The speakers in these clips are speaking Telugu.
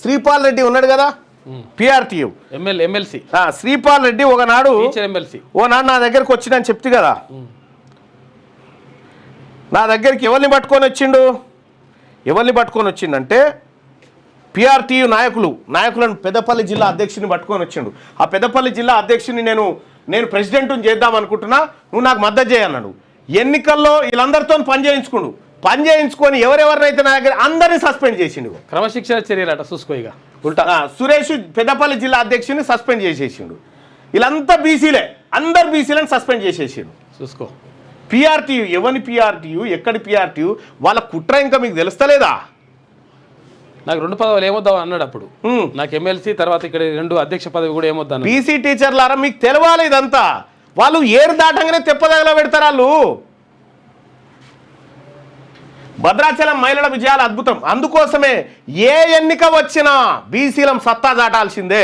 శ్రీపాల్ రెడ్డి ఉన్నాడు కదా పిఆర్టీయు ఎమ్మెల్సీ శ్రీపాల్ రెడ్డి ఒకనాడు ఎమ్మెల్సీ ఓనాడు నా దగ్గరకు వచ్చిందని చెప్తే కదా, నా దగ్గరికి ఎవరిని పట్టుకొని వచ్చిండంటే పిఆర్టీయు నాయకులను పెద్దపల్లి జిల్లా అధ్యక్షుని పట్టుకొని వచ్చిండు. ఆ పెద్దపల్లి జిల్లా అధ్యక్షుని నేను ప్రెసిడెంట్ని చేద్దాం అనుకుంటున్నా, నువ్వు నాకు మద్దతు చేయన్నాడు. ఎన్నికల్లో వీళ్ళందరితో పని చేయించుకొని ఎవరెవరినైతే నా దగ్గర అందరినీ సస్పెండ్ చేసిండు. క్రమశిక్షణ చర్యలట చూసుకో. ఇక ఉల్టా సురేష్ పెద్దపల్లి జిల్లా అధ్యక్షుని సస్పెండ్ చేసేసిండు. వీళ్ళంతా బీసీలే, అందరు బీసీలను సస్పెండ్ చేసేసిండు. చూసుకో. పిఆర్టీయు ఎవరి పిఆర్టీయు, ఎక్కడి పిఆర్టీయు, వాళ్ళ కుట్ర ఇంకా మీకు తెలుస్తలేదా? నాకు 2 పదవులు ఏమొద్దాం అన్నాడు అప్పుడు. నాకు ఎమ్మెల్సీ తర్వాత ఇక్కడ 2 అధ్యక్ష పదవి కూడా ఏమొద్దాను. బీసీ టీచర్లారా మీకు తెలవాలి ఇదంతా. వాళ్ళు ఏరు దాటంగానే తెప్పదగలో పెడతారు వాళ్ళు. భద్రాచలం మహిళల విజయాలు అద్భుతం. అందుకోసమే ఏ ఎన్నిక వచ్చినా బీసీలం సత్తా దాటాల్సిందే.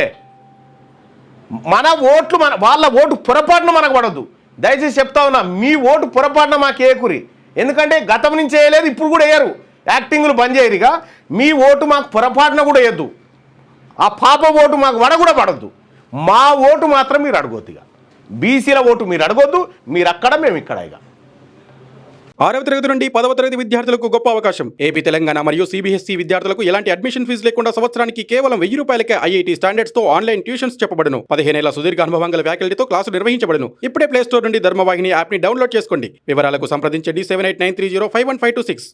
మన ఓట్లు వాళ్ళ ఓటు పొరపాటున మనకు పడద్దు. దయచేసి చెప్తా ఉన్నా, మీ ఓటు పొరపాటున మాకు ఏకురి. ఎందుకంటే గతం నుంచి వేయలేదు, ఇప్పుడు కూడా వేయరు. యాక్టింగ్లు బంద్ చేయరుగా. మీ ఓటు మాకు పొరపాటున కూడా వేయద్దు. ఆ పాప ఓటు మాకు కూడా పడద్దు. మా ఓటు మాత్రం మీరు అడగొద్దు. ఇక బీసీల ఓటు మీరు అడగొద్దు, మీరు అక్కడ మేము ఇక్కడ. ఇక 6వ తరగతి నుండి 10వ తరగతి విద్యార్థులకు గొప్ప అవకాశం. ఏపీ, తెలంగాణ మరియు సిబిఎస్ఈ విద్యార్థులకు ఎలాంటి అడ్మిషన్ ఫీజు లేకుండా సంవత్సరానికి కేవలం 1000 రూపాయలకే ఐఐటీ స్టాండర్డ్స్ తో ఆన్లైన్ ట్యూషన్స్ చెప్పబడును. 15 ఏళ్ల సుదీర్ఘ అనుభవం గల ఫ్యాకల్టీతో క్లాసులు నిర్వహించబడును. ఇప్పుడే ప్లే స్టోర్ నుండి ధర్మవాహిని యాప్ ని డౌన్లోడ్ చేసుకోండి. వివరాలకు సంప్రదించండి 7893051526.